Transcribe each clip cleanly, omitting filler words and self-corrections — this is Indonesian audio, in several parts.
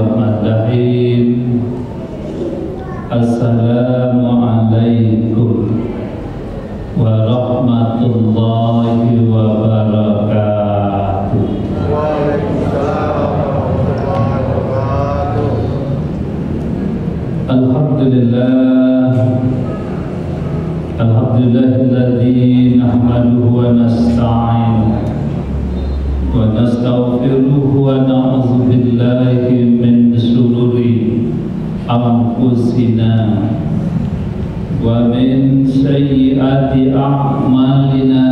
Bismillahirrahmanirrahim. Assalamualaikum warahmatullahi wabarakatuh. Waalaikumsalam warahmatullahi wabarakatuh. Alhamdulillahilladzi nahmaduhu wa nasta'inuhu wa nastaghfiruhu wa na'udzu billahi min shururi anfusina wa min sayyiati a'malina.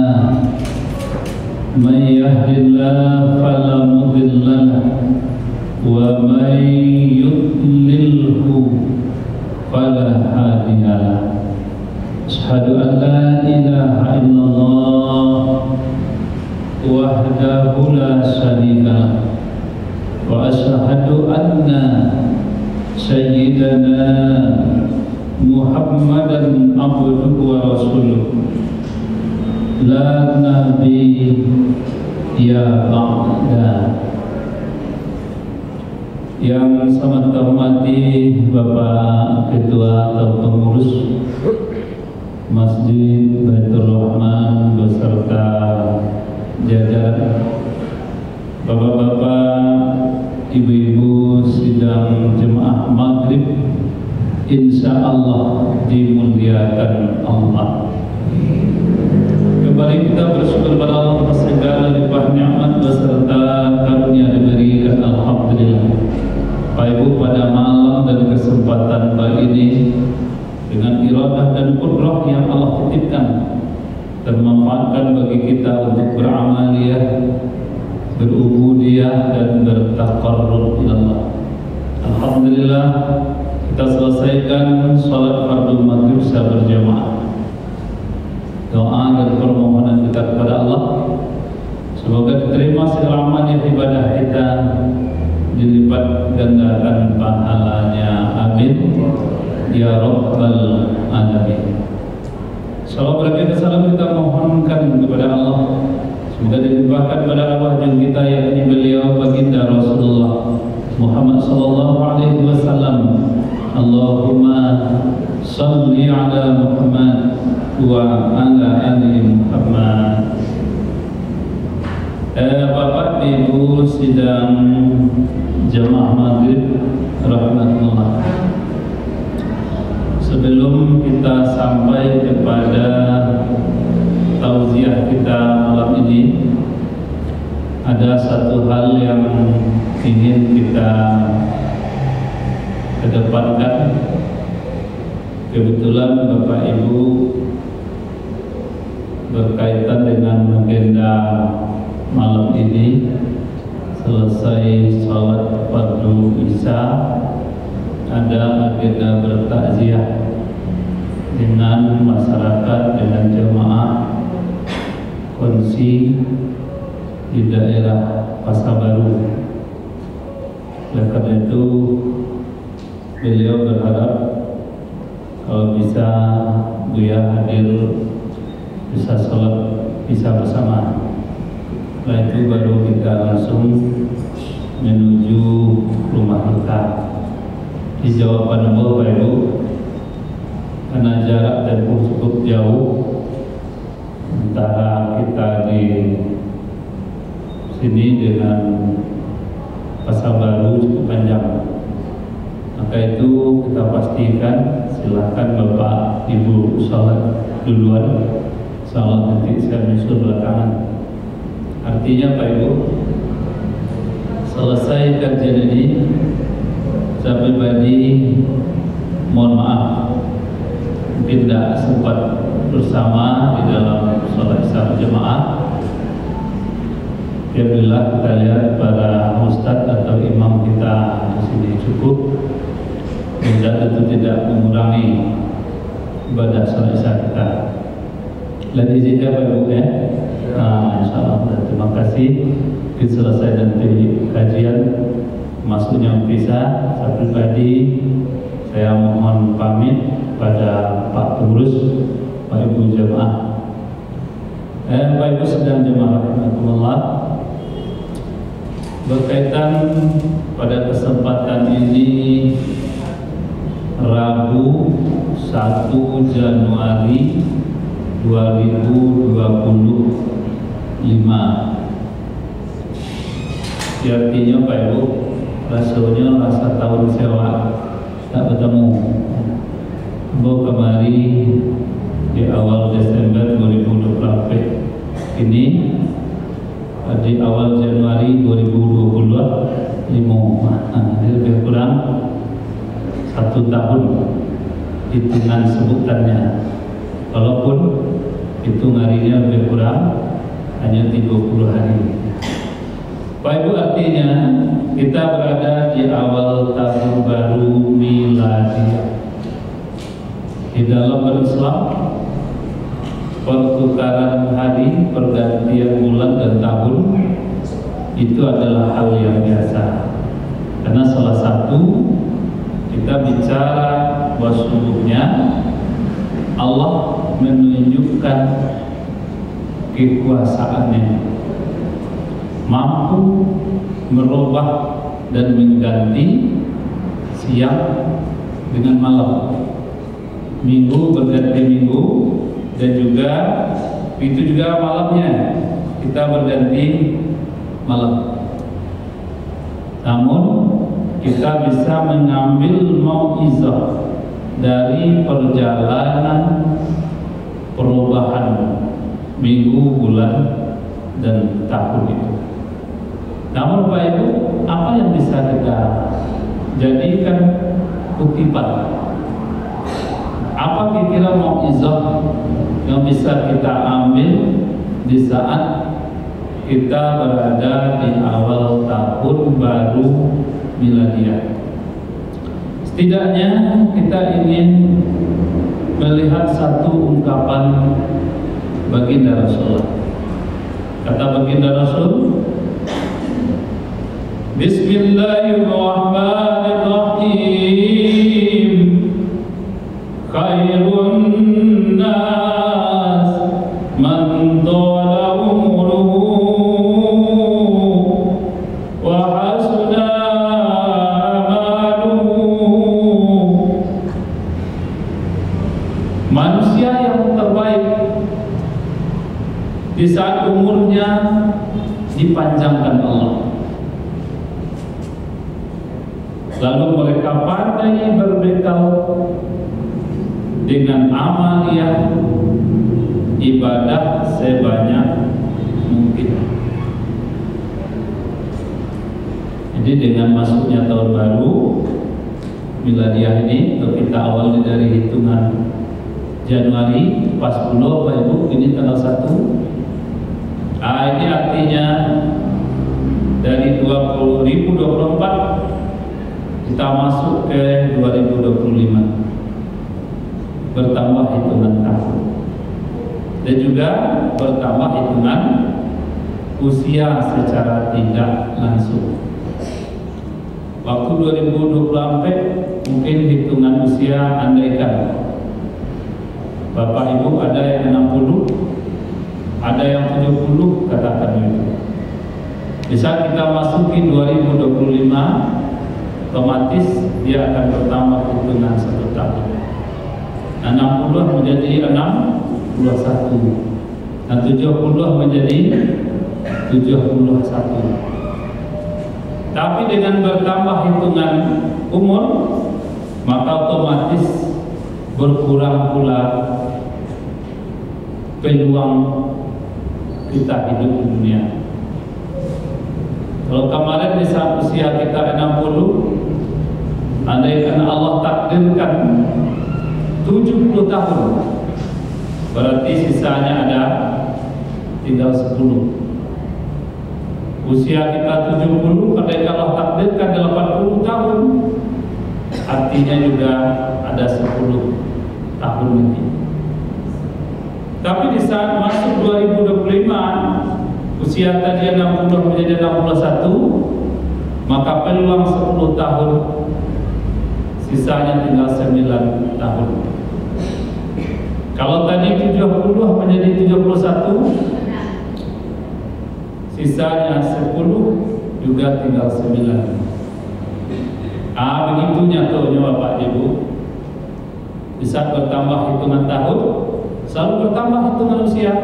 May yahdihillahu fala mudilla lahu wa may yudlilhu fala hadiya lahu. Asyhadu an la ilaha illallah wahdahu la syarika lahu wa asyhadu anna sayyidana Muhammadan abduhu wa rasuluh la nabiyya ba'da. Yang sangat terhormati Bapak Ketua atau Pengurus Masjid Baitur Rahman beserta jajaran, bapak-bapak, ibu-ibu sidang jemaah maghrib, insya Allah dimuliakan Allah. Kembali kita bersyukur pada Allah atas segala limpah nikmat beserta karunia diberikan, alhamdulillah. Bapak Ibu, pada malam dan kesempatan pagi ini dengan iradah dan qudrah yang Allah titipkan, termanfaatkan bagi kita untuk beramaliyah, berubudiyah dan bertaqarrub ila Allah. Alhamdulillah, kita selesaikan salat fardu maghrib secara berjamaah. Doa dan permohonan kita kepada Allah semoga diterima segala amal ibadah kita, dilipat gandakan pahalanya, amin ya rabbal alamin. Salam berkah salam kita mohonkan kepada Allah, semoga dilimpahkan pada arwah junjungan kita yakni beliau baginda Rasulullah Muhammad sallallahu alaihi wasallam. Allahumma shalli ala Muhammad wa ala ali Muhammad. Bapak Ibu sidang jemaah maghrib rahmatullah. Sebelum kita sampai kepada tauziah kita malam ini, ada satu hal yang ingin kita kedepankan. Kebetulan Bapak Ibu berkaitan dengan agenda malam ini, selesai sholat fardu isya ada agenda bertakziah dengan masyarakat, dengan jemaah kondisi di daerah Pasar Baru. Oleh karena itu beliau berharap kalau bisa Buya hadir, bisa sholat bisa bersama. Setelah itu baru kita langsung menuju rumah duka. Dijawab pada Bapak Ibu, karena jarak tempuh cukup jauh antara kita di sini dengan Pasar Baru cukup panjang. Maka itu kita pastikan, silakan Bapak Ibu sholat duluan, sholat nanti saya menyusul belakangan. Artinya Pak Ibu, selesai kajian ini, saya pribadi mohon maaf mungkin tidak sempat bersama di dalam sholat isya berjamaah. Alhamdulillah kita lihat para ustadz atau imam kita di sini cukup, dan tentu tidak mengurangi ibadah sholat isya kita. Lagi izinkan Pak Ibu ya. Insya Allah. Terima kasih. Kita selesai nanti kajian masuknya bisa. Saya pribadi saya mohon pamit pada Pak Pengurus, Pak Ibu jemaah. Bapak Ibu sedang jemaah rahmatullah, berkaitan pada kesempatan ini Rabu 1 Januari 2025. Artinya Pak Ibu, rasanya rasa tahun sewa tak bertemu. Kemari di awal Desember 2024 ini di awal Januari 2025, jadi lebih kurang 1 tahun hitungan sebutannya, walaupun hitung harinya lebih kurang hanya 30 hari. Pak Ibu, artinya kita berada di awal tahun baru miladi. Di dalam berislam, pertukaran hari, pergantian bulan dan tahun itu adalah hal yang biasa. Karena salah satu kita bicara bahwa sesungguhnya Allah menunjukkan kekuasaannya, mampu merubah dan mengganti siang dengan malam, minggu berganti minggu, dan juga itu juga malamnya kita berganti malam. Namun kita bisa mengambil mau'izah dari perjalanan perubahan minggu, bulan, dan tahun itu. Namun Pak Ibu, apa yang bisa kita jadikan kutipan? Apa kira-kira mau'izah yang bisa kita ambil di saat kita berada di awal tahun baru miladiah? Setidaknya kita ingin melihat satu ungkapan baginda Rasulullah. Kata baginda Rasul, Bismillahirrahmanirrahim, khairun nas man tala umruhu wa hasuna amaluhu. Manusia yang terbaik di saat umurnya dipanjangkan Allah, lalu mereka pandai berbekal dengan amaliyah ibadah sebanyak mungkin. Jadi dengan masuknya tahun baru miladiah ini, kalau kita awali dari hitungan Januari pas 10 Bapak Ibu, ini tanggal 1. Ini artinya dari 2024 kita masuk ke 2025. Bertambah hitungan tahun dan juga bertambah hitungan usia secara tidak langsung. Waktu 2024 mungkin hitungan usia andaikan Bapak Ibu ada yang 60, ada yang 70, katakan itu. Bisa kita masuki 2025, otomatis dia akan bertambah hitungan 1 tahun. 60 menjadi 61, dan 70 menjadi 71. Tapi dengan bertambah hitungan umur, maka otomatis berkurang pula peluang kita hidup di dunia. Kalau kemarin di saat usia kita 60, andaikan Allah takdirkan 70 tahun, berarti sisanya ada tinggal 10. Usia kita 70, andaikan Allah takdirkan 80 tahun, artinya juga ada 10 tahun lagi. Tapi di saat masuk 2025, usia tadi 60 menjadi 61, maka peluang 10 tahun, sisanya tinggal 9 tahun. Kalau tadi 70 menjadi 71, sisanya 10, juga tinggal 9. Begitu nyatanya Bapak Ibu. Di saat bertambah hitungan tahun, selalu bertambah hitungan usia.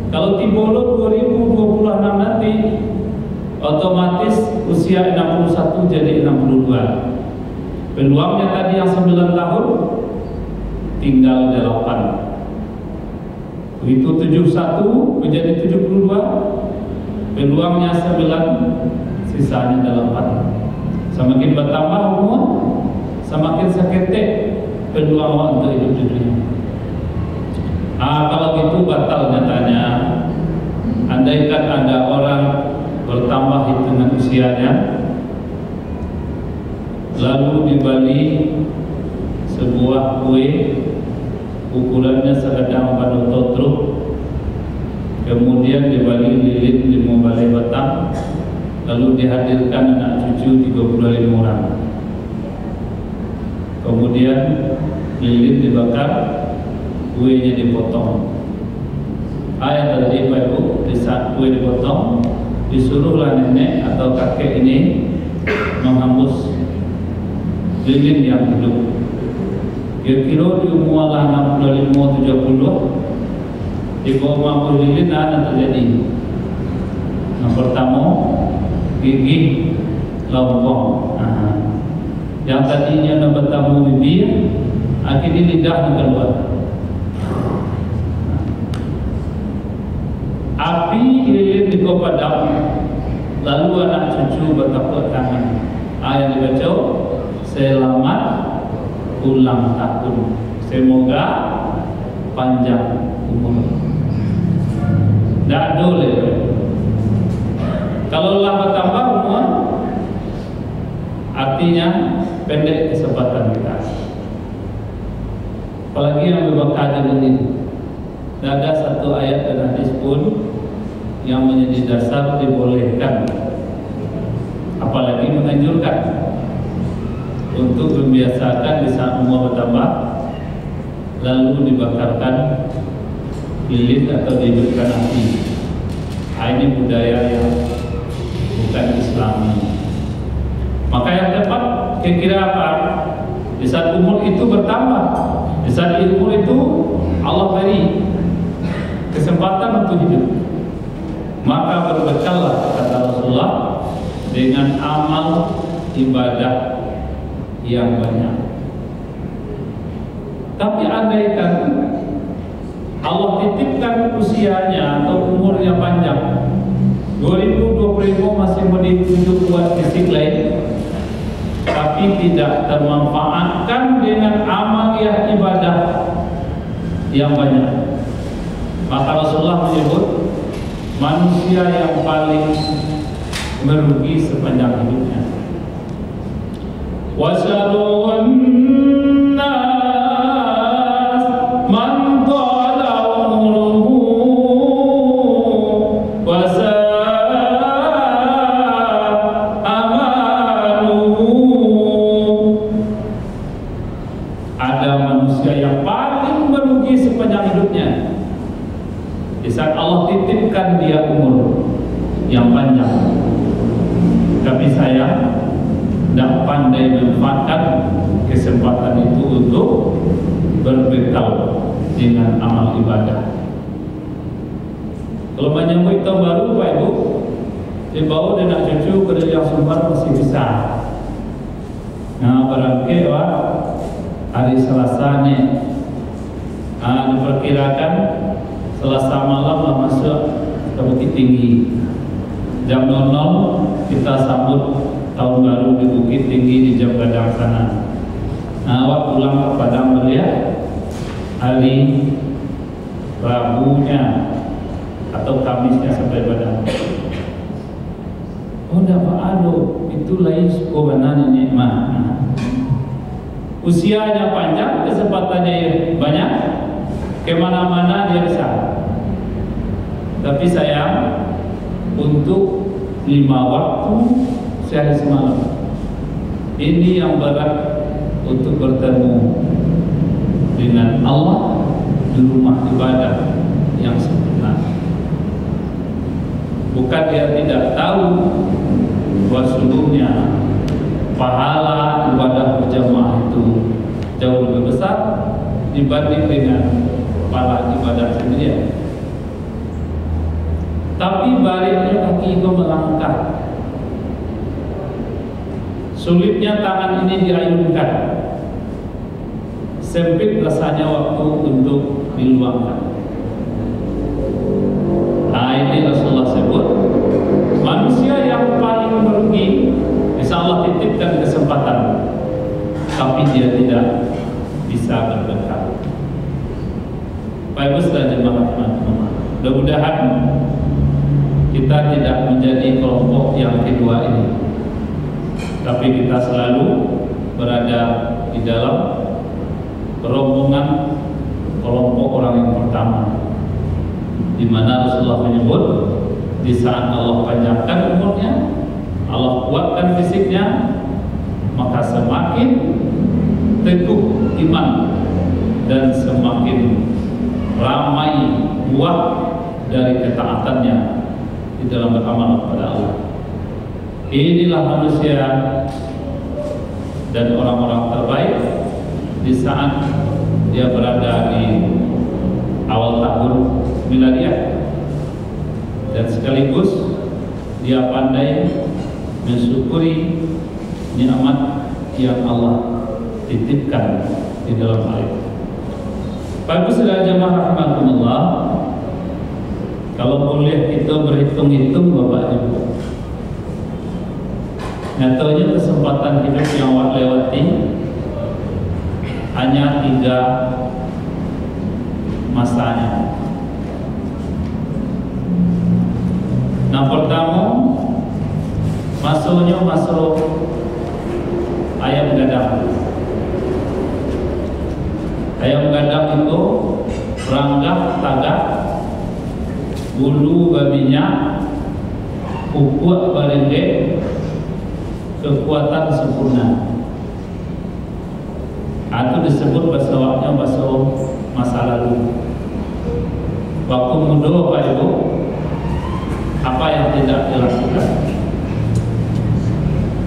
Kalau tibolot 2026 nanti, otomatis usia 61 jadi 62. Peluangnya tadi yang 9 tahun, tinggal 8. Begitu 71 menjadi 72, peluangnya 9, sisanya 8. Semakin bertambah umur, semakin seketik peluang untuk hidup di dunia. Kalau gitu batal nyatanya. Andaikan ada orang bertambah hitungan usianya, lalu dibeli sebuah kue ukurannya sedang pada totruk, kemudian dibeli lilin 5 balai batang, lalu dihadirkan anak cucu 35 orang. Kemudian lilin dibakar, kuenya dipotong. Ayat tadi Pak Ibu, di saat kue dipotong, disuruhlah nenek atau kakek ini menghembus lilin yang hidup. Kira-kira di umur 65-70, di bawah mampu lilin ada terjadi. Yang pertama, gigi lompong. Yang tadinya nak bertemu bibir, akhirnya lidah keluar. Api lilin dikopadam, lalu anak cucu bertepuk tangan. Yang dibaca, selamat ulang tahun, semoga panjang umur. Tak boleh. Kalau Allah bertambah umur, artinya pendek kesempatan kita. Apalagi yang berbakar dengan ini. Tidak ada satu ayat dan hadis pun yang menjadi dasar dibolehkan, apalagi menganjurkan untuk membiasakan di saat umur bertambah lalu dibakarkan lilin atau dihidupkan api. Ini budaya yang bukan Islami. Maka yang tepat kira-kira apa? Di saat umur itu bertambah, di saat umur itu Allah beri kesempatan untuk hidup, maka berbekallah, kata Rasulullah, dengan amal ibadah yang banyak. Tapi andaikan Allah titipkan usianya atau umurnya panjang, 2025 masih menunjuk buat fisik lain, tapi tidak termanfaatkan dengan amal yang ibadah yang banyak, maka Rasulullah menyebut manusia yang paling merugi sepanjang hidupnya. Wa syarrun nas man qala umruhu wa amaluhu. Ada manusia yang paling merugi sepanjang hidupnya di saat Allah titipkan dia umur yang panjang, tapi saya tidak pandai memanfaatkan kesempatan itu untuk berbekal dengan amal ibadah. Kalau menyambut tahun baru, Pak Ibu, dibawa dengan cucu ke yang Sumbar masih bisa. Nah, barangkali hari Selasa nih, diperkirakan Selasa malam lah masuk ke Bukit Tinggi. Jam 00 kita sambut tahun baru di Bukit Tinggi di Jam Gadang sana. Awak pulang ke Padang melihat hari Rabunya atau Kamisnya sampai Padang. Oh, dapat ado, itu lain kebenaran nikmat. Usianya panjang, kesempatannya banyak, kemana-mana dia bisa. Tapi sayang, untuk 5 waktu sehari semalam, ini yang berat untuk bertemu dengan Allah di rumah ibadah yang sempurna. Bukan dia tidak tahu bahwa sebelumnya pahala ibadah berjamaah itu jauh lebih besar dibanding dengan pahala ibadah sendirian. Tapi baliknya kaki itu melangkah, sulitnya tangan ini diayunkan, sempit rasanya waktu untuk diluangkan. Nah, ini Rasulullah sebut manusia yang paling merugi, insya Allah titipkan kesempatan, tapi dia tidak bisa berdekat. Baik, saudara jemaah teman-teman, mudah-mudahan kita tidak menjadi kelompok yang kedua ini, tapi kita selalu berada di dalam rombongan kelompok orang yang pertama, di mana Rasulullah menyebut di saat Allah panjangkan umurnya, Allah kuatkan fisiknya, maka semakin teguh iman dan semakin ramai buah dari ketaatannya di dalam beramal kepada Allah. Inilah manusia dan orang-orang terbaik di saat dia berada di awal tahun miladiah, dan sekaligus dia pandai mensyukuri nikmat yang Allah titipkan di dalam hal itu. Bagus, saudara jemaah rahimakumullah, kalau boleh kita berhitung-hitung Bapak Ibu, nyatanya kesempatan hidup yang awak lewati hanya 3 masanya. Nah, pertama masuknya masuk ayam gadang. Ayam gadang itu ranggah, tagak, bulu babinya, kukuak barengge, kekuatan sempurna. Itu disebut bahasa awaknya bahasa masa lalu. Waktu muda Bapak Ibu, apa yang tidak dilakukan?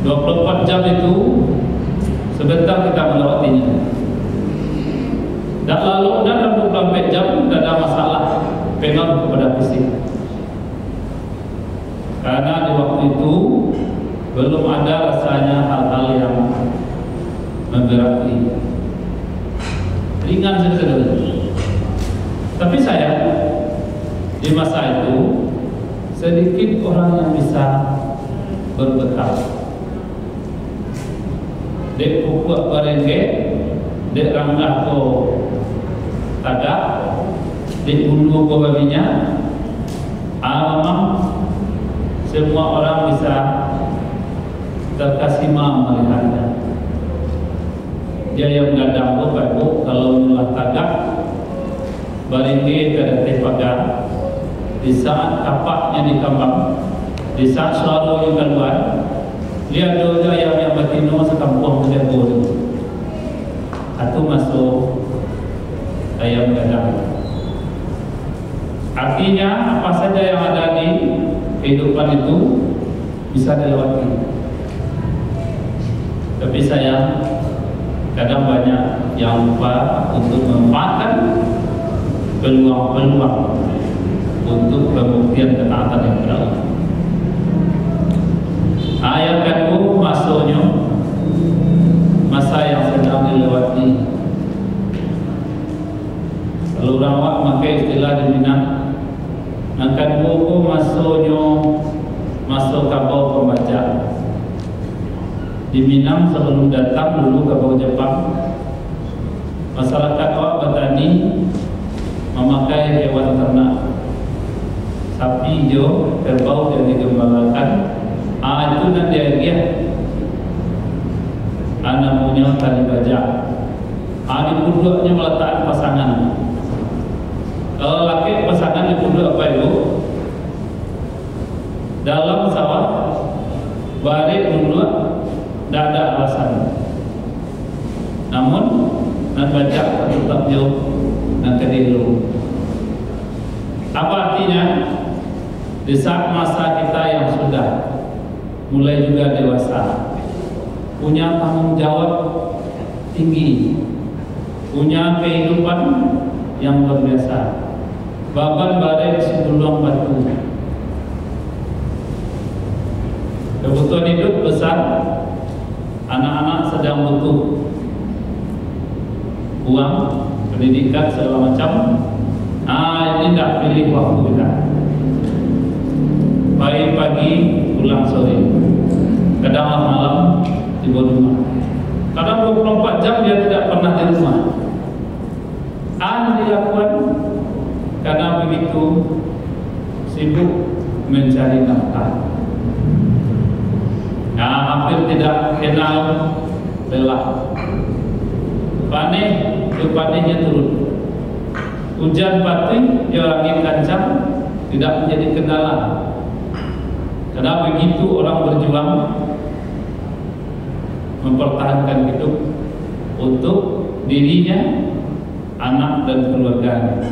24 jam itu sebentar kita melewatinya. Dan lalu dalam 24 jam tidak ada masalah pengaruh kepada fisik, karena di waktu itu belum ada rasanya hal-hal yang memberati, ringan saja. Tapi saya di masa itu sedikit orang yang bisa berbekal. Dek pupuk barengge, dek ranggah ko tagak, dek bulu ko babinya, memang semua orang bisa terkesima melihatnya. Dia yang gadang Bapak Ibu, kalau menulah tagak barengge kada tepaga, di saat kapaknya di kambang, di saat selalu yang keluar, lihat dulu yang batino sekampung dia boleh. Atau masuk ayam gadang. Artinya apa saja yang ada di kehidupan itu bisa dilewati. Tapi saya kadang banyak yang lupa untuk memanfaatkan peluang-peluang untuk pembuktian ketaatan yang benar. Ayat kedua masuknya masa yang sedang dilewati. Kalau orang awak pakai istilah di Minang, angkat buku masuknya masuk kapal pembaca. Di Minang sebelum datang dulu ke Bau Jepang, masyarakat awak bertani memakai hewan ternak, sapi, hijau, kerbau yang digembalakan. Itu nanti dia namanya tali baja. Di pundaknya meletakkan pasangan. Kalau laki pasangan di pundak apa itu? Dalam sawah balik pundak, tidak ada alasan. Namun nan baca tetap jauh nanti dulu. Apa artinya? Di saat masa kita yang sudah mulai juga dewasa, punya tanggung jawab tinggi, punya kehidupan yang luar biasa. Baban badai sebelum batu. Kebutuhan hidup besar, anak-anak sedang butuh uang, pendidikan segala macam. Ini tidak pilih waktu kita. Pagi pulang sore, kadang malam tiba rumah. Kadang 24 jam dia tidak pernah di rumah. Dilakukan karena begitu sibuk mencari nafkah. Hampir tidak kenal lelah. Panen, panennya turun. Hujan pati, angin kencang, tidak menjadi kendala. Karena begitu orang berjuang mempertahankan hidup untuk dirinya, anak dan keluarganya.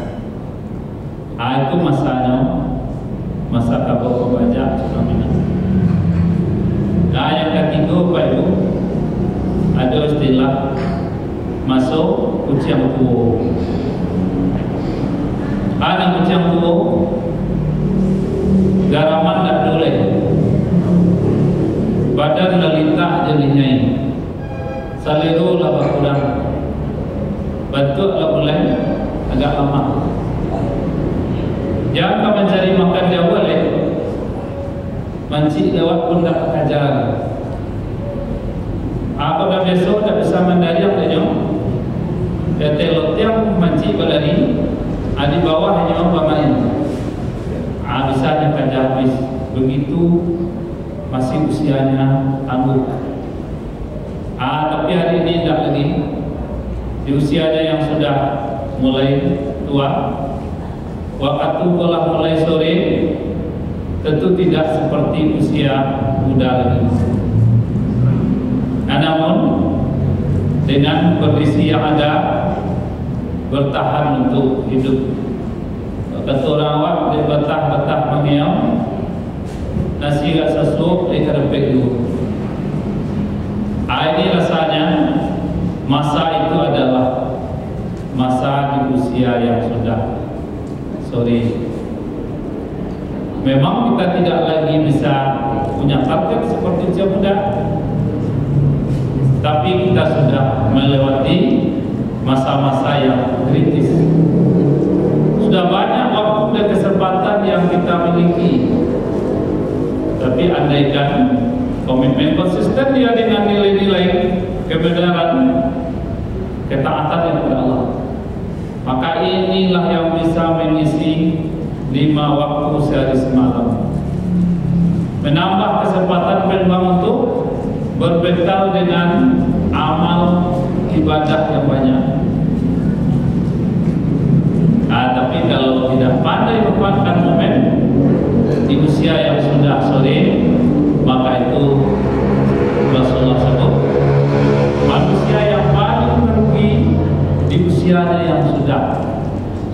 Itu masanya, masa kabur pembajak namanya. Yang ketiga Pak Ibu, ada istilah masuk kucing tua. Kucing tua garaman tak boleh, badan lalitah jelinyai, saliru lah berkurang, bentuk lah boleh agak lama. Jangan mencari makan dia boleh, mancik lewat pun tak ajar. Apa dah besok tak bisa mendariak dia. Telot yang mancik berlari, di bawah hanya pemain. Bisanya kerja habis. Begitu masih usianya tangguh. Tapi hari ini tidak lagi. Di usianya yang sudah mulai tua, waktu telah mulai sore, tentu tidak seperti usia muda lagi. Namun dengan kondisi yang ada, bertahan untuk hidup. Kata orang awak, dia betah-betah mengiam, nasi gak sesuap, dia kerepek dulu. Ini rasanya masa itu adalah masa di usia yang sudah sore. Memang kita tidak lagi bisa punya target seperti usia muda, tapi kita sudah melewati masa-masa yang kritis. Sudah banyak waktu dan kesempatan yang kita miliki, tapi andaikan komitmen konsisten dia dengan nilai-nilai kebenaran, ketaatan kepada Allah, maka inilah yang bisa mengisi 5 waktu sehari semalam, menambah kesempatan peluang untuk berbekal dengan amal ibadah yang banyak. Tapi kalau tidak pandai memanfaatkan momen di usia yang sudah sore, maka itu Rasulullah sebut manusia yang paling merugi di usianya yang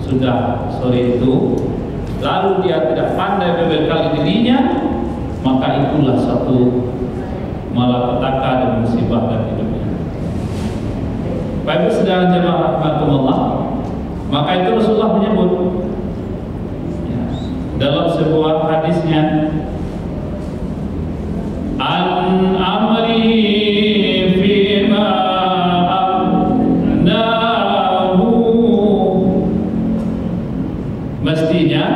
sudah sore itu, lalu dia tidak pandai berbekal dirinya, maka itulah satu malapetaka dan musibah dalam hidupnya. Bapak Ibu saudara jemaah rahmatullah, maka itu Rasulullah menyebut dalam sebuah hadisnya, an amri fima amnahu, mestinya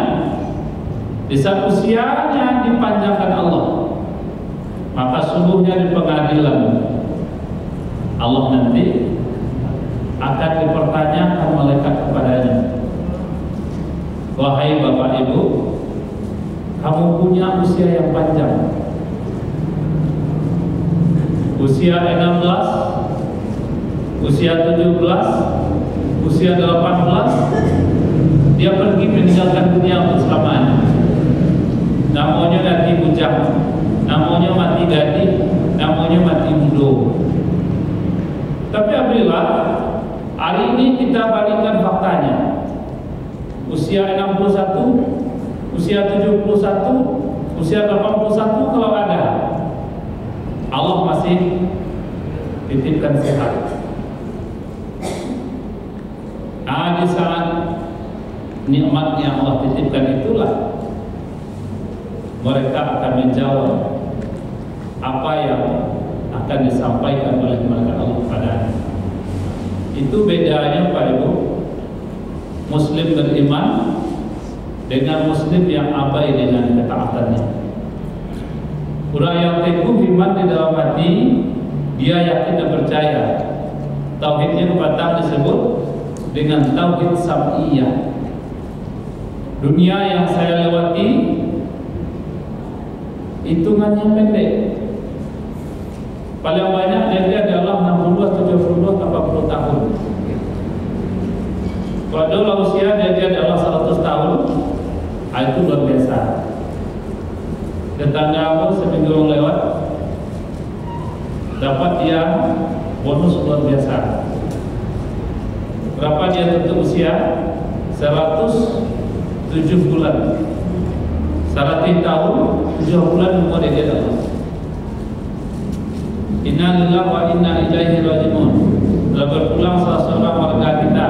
di saat usianya dipanjangkan Allah, maka sungguhnya di pengadilan Allah nanti akan dipertanyakan malaikat kepadanya, wahai bapak ibu, kamu punya usia yang panjang, usia 16, usia 17, usia 18, dia pergi meninggalkan dunia untuk selamanya. Namanya mati bujang, namanya mati gadis, namanya mati muda. Tapi alhamdulillah, hari ini kita balikkan faktanya. Usia 61, usia 71, usia 81 kalau ada, Allah masih titipkan sehat. Di saat nikmat yang Allah titipkan itulah mereka akan menjawab apa yang akan disampaikan oleh mereka Allah kepadanya. Itu bedanya Pak Ibu, Muslim beriman dengan Muslim yang abai dengan ketaatannya. Orang yang teguh iman di dalam hati, dia yakin dan percaya. Tauhidnya kebatang disebut dengan tauhid sam'iyah. Dunia yang saya lewati hitungannya pendek. Paling banyak dia adalah 60, 70, 80 tahun. Kalau dulu usia dia adalah 100 tahun, itu luar biasa. Tetangga aku seminggu lewat dapat dia bonus luar biasa. Berapa dia tentu usia? 107 bulan. 100 tahun, 7 bulan umur dia dalam. Inna lillahi wa inna ilaihi raji'un. Telah berpulang salah seorang warga kita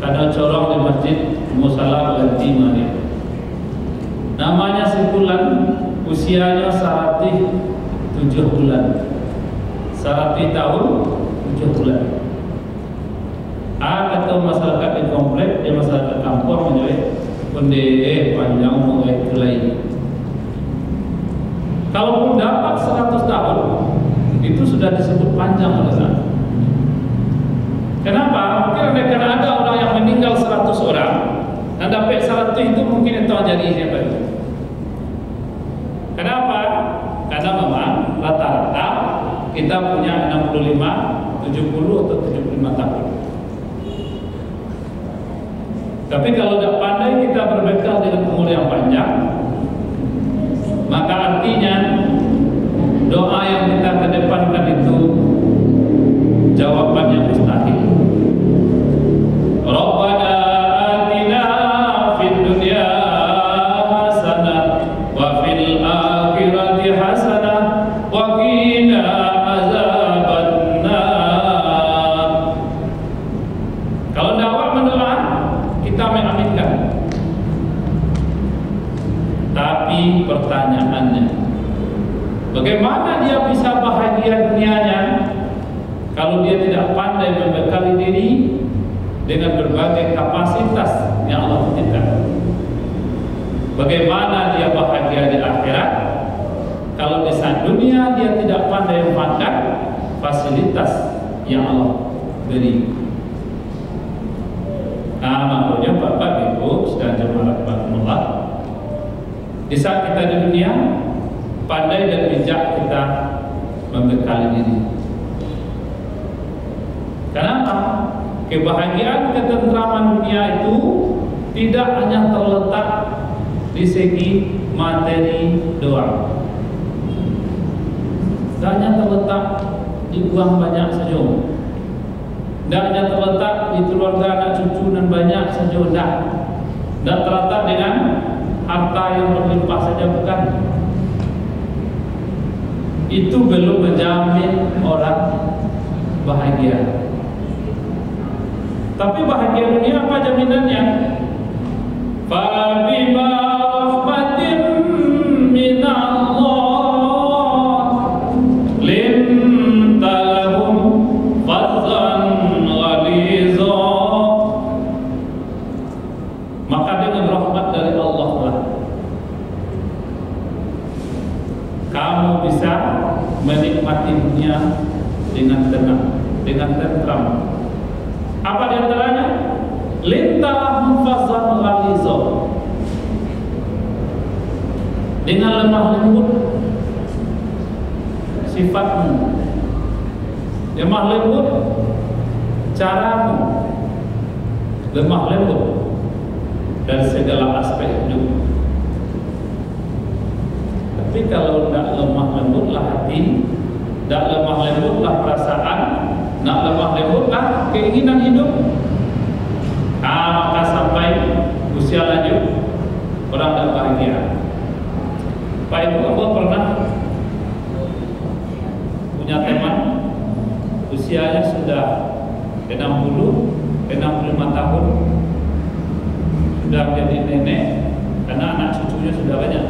karena corong di masjid Musala ganti Maria. Namanya Sebulan, usianya 107 bulan. 100 tahun, 7 bulan. Kata masyarakat di komplek, masyarakat kampung menjadi pendek panjang mulai kelai. Kalaupun dapat 100 tahun, itu sudah disebut panjang oleh saya. Kenapa? Mungkin karena ada orang yang meninggal 100 orang, dan dapat 100 itu mungkin itu jadi siapa itu. Kenapa? Karena memang rata-rata kita punya 65, 70 atau 75 tahun. Tapi kalau tidak pandai kita berbekal dengan umur yang panjang, maka artinya doa yang kita kedepankan itu jawabannya mustahil. Rabbana atina fid dunya hasanah wa fil akhirati hasanah wa qina azabannar. Kalau dakwah mendoa kita mengaminkan. Tapi pertanyaannya, bagaimana dia bisa bahagia dunianya kalau dia tidak pandai membekali diri dengan berbagai kapasitas yang Allah titipkan? Bagaimana dia bahagia di akhirat kalau di saat dunia dia tidak pandai memanfaatkan fasilitas yang Allah beri? Makanya Bapak Ibu sedang jemaah rahmatullah, di saat kita di dunia pandai dan bijak kita membekali diri. Kenapa? Kebahagiaan ketentraman dunia itu tidak hanya terletak di segi materi doang, tidak hanya terletak di uang banyak saja, tidak hanya terletak di keluarga anak cucu dan banyak saja, tidak terletak dengan harta yang berlimpah saja, bukan. Itu belum menjamin orang bahagia. Tapi bahagia dunia apa jaminannya? Fabima rahmatin minallah linta lahum fadzan ghaliza. Maka dengan rahmat dari Allah lah kamu bisa menikmati dunia dengan tenang, dengan tentram. Apa di antaranya? Lintahum fadzan ghaliza, dengan lemah lembut sifatmu, lemah lembut caramu, lemah lembut dari segala aspek hidup. Tapi kalau tidak lemah lembutlah hati, tidak lemah lembutlah perasaan, tidak lemah lembutlah keinginan hidup, maka sampai usia lanjut orang tidak bahagia. Pak Ibu, Abah pernah punya teman tahun sudah jadi nenek karena anak cucunya sudah banyak.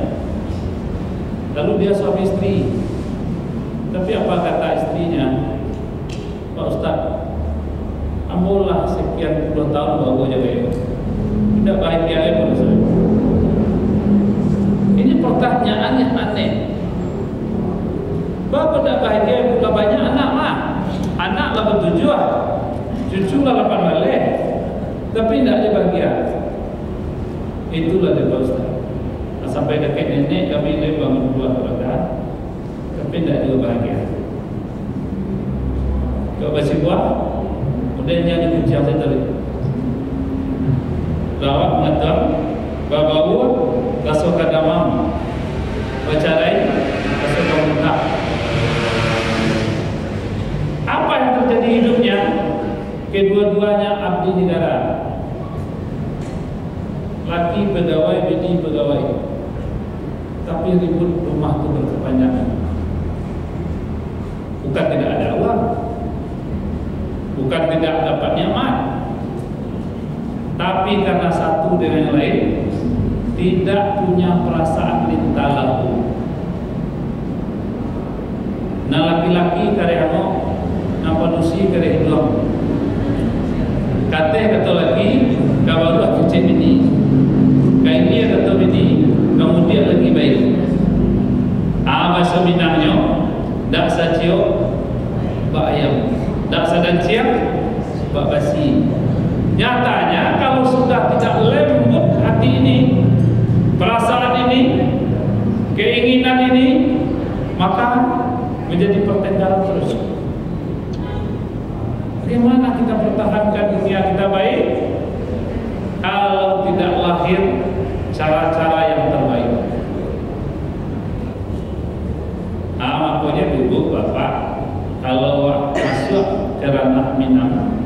Lalu dia suami istri. Tapi apa kata istrinya? Pak Ustaz, ambolah sekian puluh tahun baru jaga itu. Tidak bahagia ya Pak Ustaz. Ini pertanyaan yang aneh. Bapak tidak bahagia pula banyak anak mah. Anak lah bertujuan, cucu lah 8 balik, tapi tidak ada bahagia. Itulah dia Pak Ustaz. Sampai kakek nenek kami ini bangun 2 keluarga, tapi tidak juga bahagia. Kau basi buah, kemudian jangan dikunci saya tadi. Rawat mengatam, babawu, rasuh kadamam, bacarai, rasuh kamuntah. Apa yang terjadi hidupnya? Kedua-duanya abdi negara. Laki pegawai, bini pegawai. Tapi ribut rumah itu berkepanjangan. Bukan tidak ada uang, bukan tidak dapat nyaman, tapi karena satu dengan yang lain tidak punya perasaan lintah laku. Nah laki-laki karyano nampanusi kare hidup. Kata lagi kabaru aku cek ini. Kain dia kata ini kemudian lagi baik. Bahasa Minangnya dak sacio bak ayam, dak sadan ciak bak basi. Nyatanya kalau sudah tidak lembut hati ini, perasaan ini, keinginan ini, maka menjadi pertengkaran terus. Bagaimana kita pertahankan dunia kita baik kalau tidak lahir cara-cara yang terbaik? Makanya dulu Bapak kalau masuk ke ranah Minang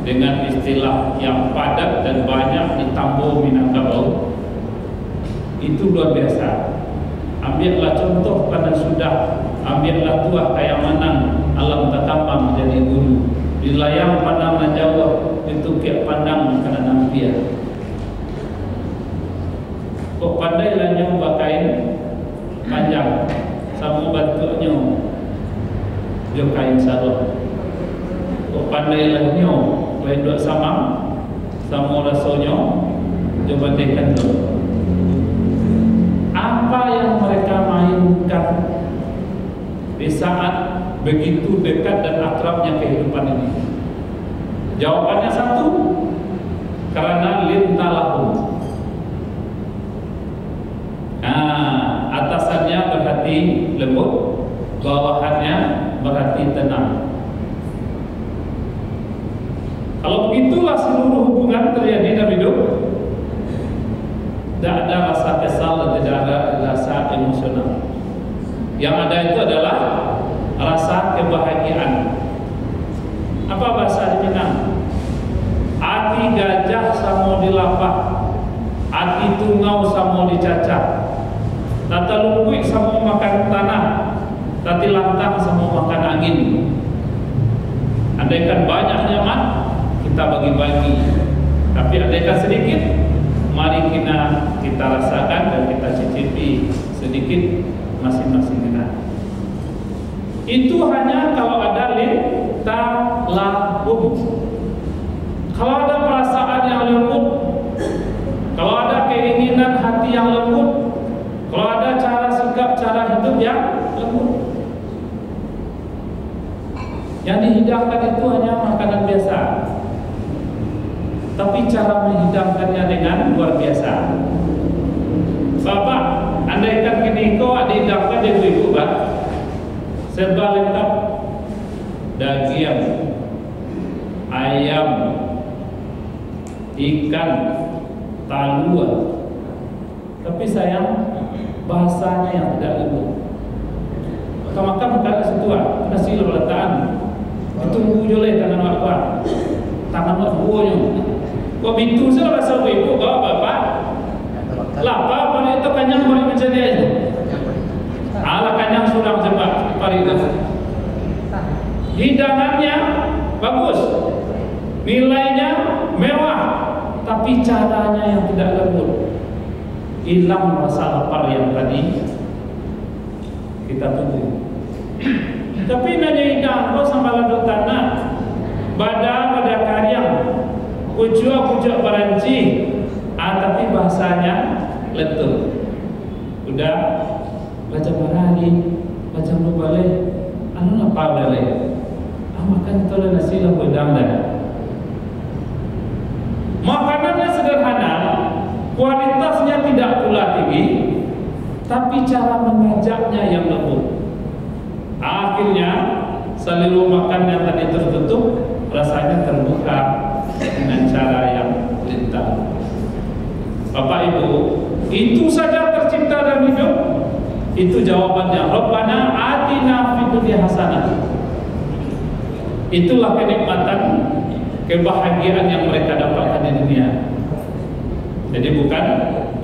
dengan istilah yang padat dan banyak di Tambo Minangkabau itu luar biasa. Ambillah contoh karena sudah, ambillah tuah kayak manang alam takama menjadi guru. Di layang pandang dan jauh itu kayak pandang karena nampia. Kok pandai lah nyoba kain panjang sama batuknya dia kain sarung. Kok pandai lah nyoba kain dua samang sama rasonya dia bandingkan tu. Apa yang mereka mainkan di saat begitu dekat dan akrabnya kehidupan ini? Jawabannya satu, karena lintalahum. Atasannya berhati lembut, bawahannya berhati tenang. Kalau begitulah seluruh hubungan terjadi dalam hidup, tidak ada rasa kesal dan tidak ada rasa emosional. Yang ada itu adalah rasa kebahagiaan. Apa bahasa di Minang? Hati gajah samo dilapak, hati tungau samo dicacah, tata lumpuik samo makan tanah, tati lantang samo makan angin. Andaikan banyak nyaman, kita bagi-bagi. Tapi andaikan sedikit, mari kita rasakan dan kita cicipi sedikit masing-masing kita. Itu hanya kalau ada lintalahum. Kalau ada perasaan yang lembut, kalau ada keinginan hati yang lembut, kalau ada cara sikap, cara hidup yang lembut. Yang dihidangkan itu hanya makanan biasa, tapi cara menghidangkannya dengan luar biasa. Bapak, andaikan kini kau dihidangkan di ibu-ibu, Pak, serba lengkap, daging, ayam, ikan, talua, tapi sayang bahasanya yang tidak lembut. Makan setua, nasi letakkan, ditunggu joleh tangan wakwa, tangan wakwonya. Kau bintu saya bahasa ibu, kau bapak, lapa pada itu kanyang boleh menjadi aja. Ala kanyang surang sebab paridas. Hidangannya bagus, nilainya tapi caranya yang tidak lembut. Hilang rasa lapar yang tadi kita tunggu. Tapi nanya idang kau sama lado tanah, pada karyang, pucuk baranci, tapi bahasanya lentur. Udah baca marani, baca mubale, anu apa bale? Makan itu nasi lah bedang dah. Makanannya sederhana, kualitasnya tidak pula tinggi, tapi cara mengajaknya yang lembut. Akhirnya seliru makan yang tadi tertutup rasanya terbuka dengan cara yang lintas. Bapak Ibu, itu saja tercipta dan hidup. Itu jawabannya. Rabbana atina fid dunya hasanah. Itulah kenikmatan, kebahagiaan yang mereka dapatkan di dunia. Jadi bukan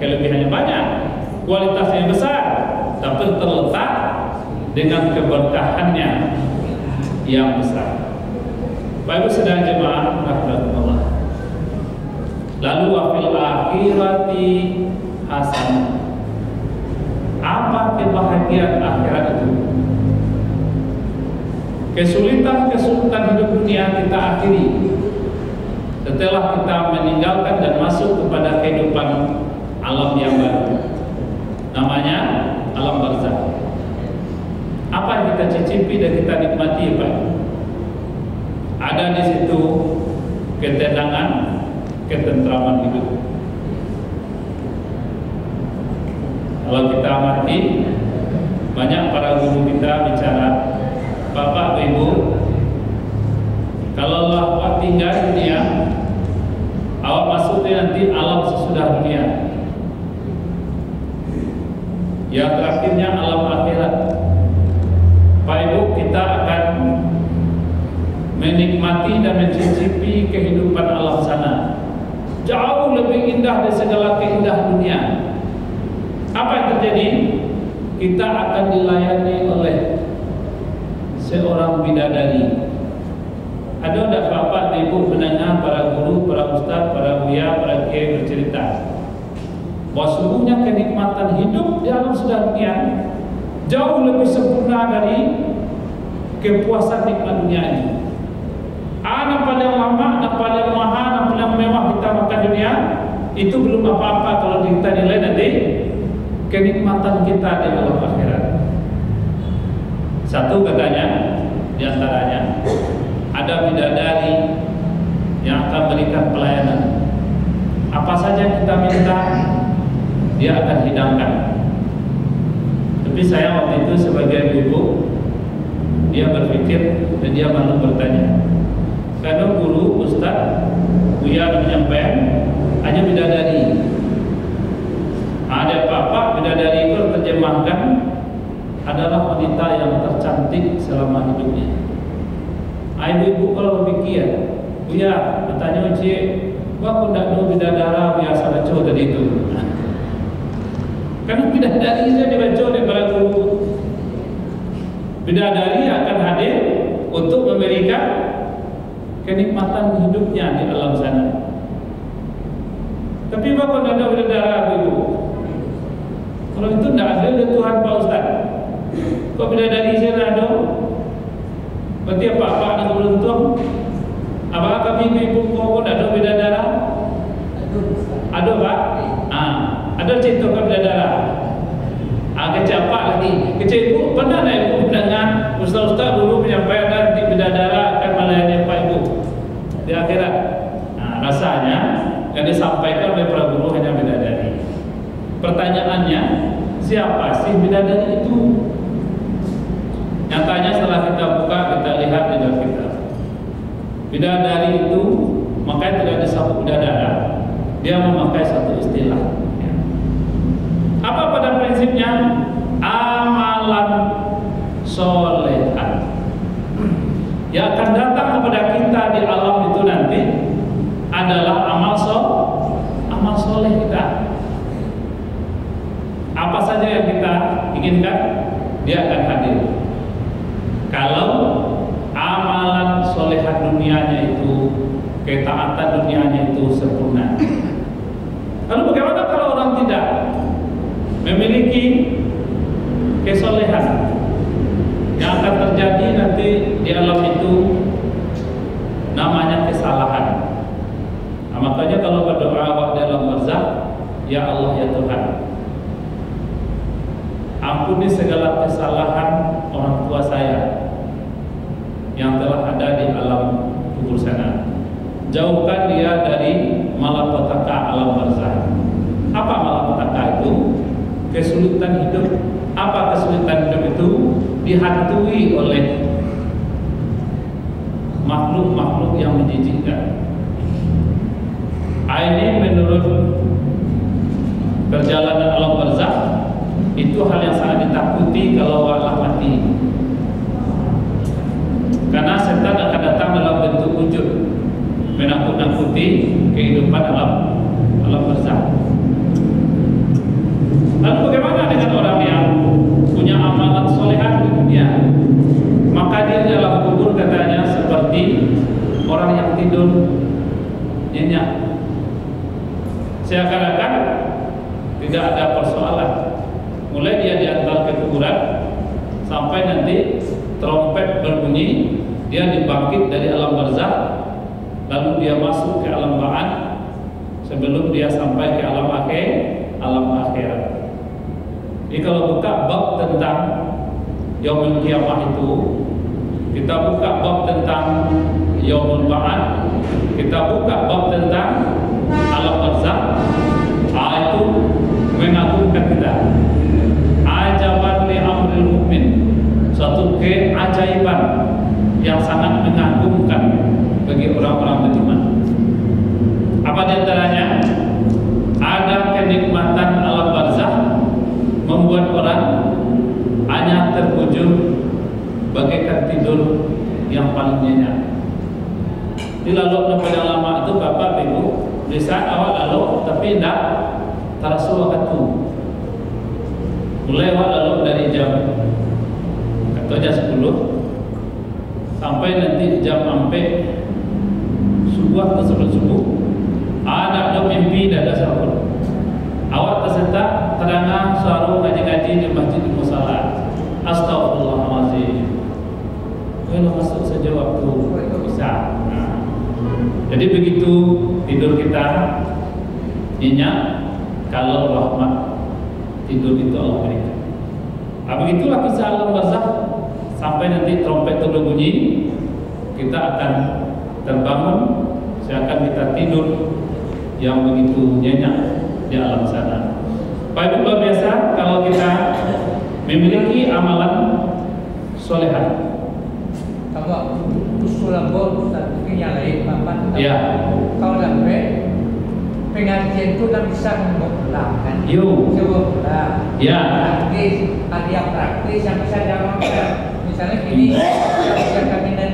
kelebihannya banyak, kualitasnya besar, tapi terletak dengan keberkahannya yang besar. Bapak sedang jemaah rahmatullah. Lalu wafil akhirati hasanah. Apa kebahagiaan akhirat itu? Kesulitan hidup dunia kita akhiri setelah kita meninggalkan dan masuk kepada kehidupan alam yang baru, namanya alam barzakh. Apa yang kita cicipi dan kita nikmati, Pak? Ada di situ ketenangan, ketentraman hidup. Kalau kita amati, banyak para guru kita bicara, Bapak Ibu, kalau awak tinggal di dunia, awak masuknya nanti alam sesudah dunia. Yang terakhirnya alam akhirat. Pak Ibu, kita akan menikmati dan mencicipi kehidupan alam sana. Jauh lebih indah dari segala keindahan dunia. Apa yang terjadi? Kita akan dilayani oleh seorang bidadari. Ada tidak Bapak Ibu mendengar para guru, para ustaz, para buya, para kiai bercerita bahwa sungguhnya kenikmatan hidup di alam sudah dunia jauh lebih sempurna dari kepuasan nikmat dunia ini. Anak paling lama, anak paling mahal, anak paling mewah kita makan dunia itu belum apa-apa kalau kita nilai nanti kenikmatan kita di alam akhirat. Satu katanya, diantaranya ada bidadari yang akan berikan pelayanan. Apa saja kita minta, dia akan hidangkan. Tapi saya waktu itu sebagai ibu, dia berpikir dan dia malu bertanya. Karena guru, ustaz, buya menyampaikan hanya bidadari. Ada apa-apa bidadari itu terjemahkan adalah wanita yang tercantik selama hidupnya. Ibu kalau berpikir, buya bertanya cik, wah aku tidak tahu bidadara biasa baca tadi itu. Karena bidadari saja dibaca oleh para guru. Bidadari akan hadir untuk memberikan kenikmatan hidupnya di alam sana. Tapi kalau tidak ada bidadara ibu, kalau itu tidak ada Tuhan Pak Ustaz. Kok bidadari saya ada? Berarti apa nak beruntung? Apakah kami ibu kau tidak ada bidadara? Ada Pak? Ada cerita ke bidadara. Kecil apa lagi? Kecil ibu pernah tak ibu mendengar ustaz-ustaz dulu menyampaikan nanti bidadara akan melayani Pak Ibu di akhirat. Rasanya yang disampaikan oleh para guru hanya bidadari. Pertanyaannya, siapa sih bidadari itu? Nyatanya setelah kita buka, kita lihat di dalam kitab. Bidadari itu makanya tidak disebut bidadara. Dia memakai satu istilah. Apa pada prinsipnya? Amalan solehan yang akan datang kepada kita di alam itu nanti adalah amal soleh kita. Apa saja yang kita inginkan, dia akan hadir. Kalau amalan solehan dunianya itu, ketaatan dunianya itu sempurna, Makanya kalau berdoa awak dalam barzakh, ya Allah ya Tuhan, ampuni segala kesalahan orang tua saya yang telah ada di alam kubur sana. Jauhkan dia dari malapetaka alam barzakh. Apa malapetaka itu? Kesulitan hidup. Apa kesulitan hidup itu? Dihantui oleh makhluk-makhluk yang menjijikkan. Ini menurut perjalanan alam barzakh itu hal yang sangat ditakuti kalau Allah mati. Karena setan akan datang dalam bentuk wujud, menakut-nakuti kehidupan alam barzakh. Lalu bagaimana dengan orang yang punya amalan solehan di dunia? Maka dia dalam kubur katanya seperti orang yang tidur nyenyak. Seakan-akan tidak ada persoalan. Mulai dia diantar ke kuburan sampai nanti trompet berbunyi, dia dibangkit dari alam barzakh, lalu dia masuk ke alam ba'an sebelum dia sampai ke alam akhirat. Jadi kalau buka bab tentang yaumul qiyamah itu, kita buka bab tentang yaumul ba'an, kita buka bab tentang alam barzakh, itu mengagumkan kita. Ajaban li amril mukmin, suatu keajaiban yang sangat mengagumkan bagi orang-orang beriman. Apa di antaranya? Ada kenikmatan alam barzakh membuat orang hanya terkujur bagaikan tidur yang paling nyenyak. Di lalu pada lama itu Bapak Ibu, di saat awal lalu tapi tidak terasa waktu. Mulai awal lalu dari jam atau jam 10 sampai nanti jam sampai subuh atau sebelum subuh, ada mimpi dan ada sahur. Awak terserta terangah suara ngaji-ngaji di masjid di musala. Astagfirullahaladzim. Kalau masuk saja waktu bisa. Jadi begitu tidur kita nyenyak, kalau rahmat tidur itu Allah berikan. Begitulah kisah alam barzakh sampai nanti trompet itu berbunyi, kita akan terbangun, seakan kita tidur yang begitu nyenyak di alam sana. Baik, luar biasa kalau kita memiliki amalan solehan. Kalau usulan bol tapi yang lain papan. Ya. Kalau sampai pengajian itu tak bisa membelah kan? Yo. Coba belah. Ya. Praktis, ada yang praktis yang bisa diamalkan. Misalnya gini, yang kami dan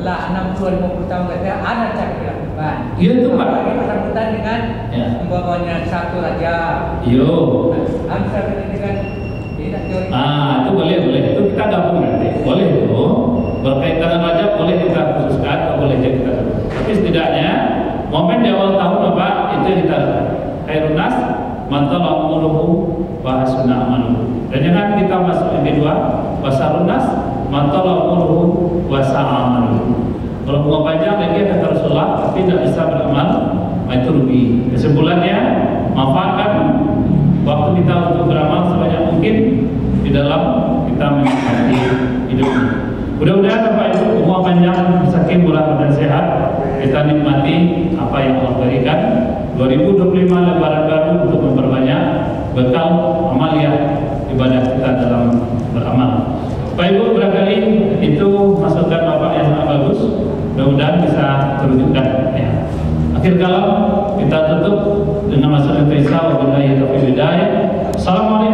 lah 60-50 tahun kata ada cara dilakukan. Iya itu Pak. Apalagi bersangkutan dengan umpamanya satu raja. Yo. Bisa dengan tidak teori. Itu boleh. Itu kita gabung nanti. Boleh itu. Berkaitan dengan raja boleh kita khususkan, boleh kita. Tapi setidaknya momen di awal tahun Bapak itu kita khairun nas man tala umruhu wa hasuna amaluhu. Dan jangan kita masuk yang kedua, wasarun nas man tala umruhu wa sa'a amaluhu. Kalau mau panjang lagi kata Rasulullah tapi tidak bisa beramal, itu rugi. Kesimpulannya, manfaatkan waktu kita untuk beramal sebanyak mungkin di dalam kita menikmati hidup ini. Mudah-mudahan Bapak Ibu umur panjang, saking murah dan sehat, kita nikmati apa yang Allah berikan. 2025 lebaran baru untuk memperbanyak bekal amalia ibadah kita dalam beramal. Bapak Ibu, barangkali itu masukan Bapak yang sangat bagus. Mudah-mudahan bisa terwujudkan. Ya. Akhir kalam kita tutup dengan masukan Isa wa billahi taufiq hidayah. Assalamualaikum.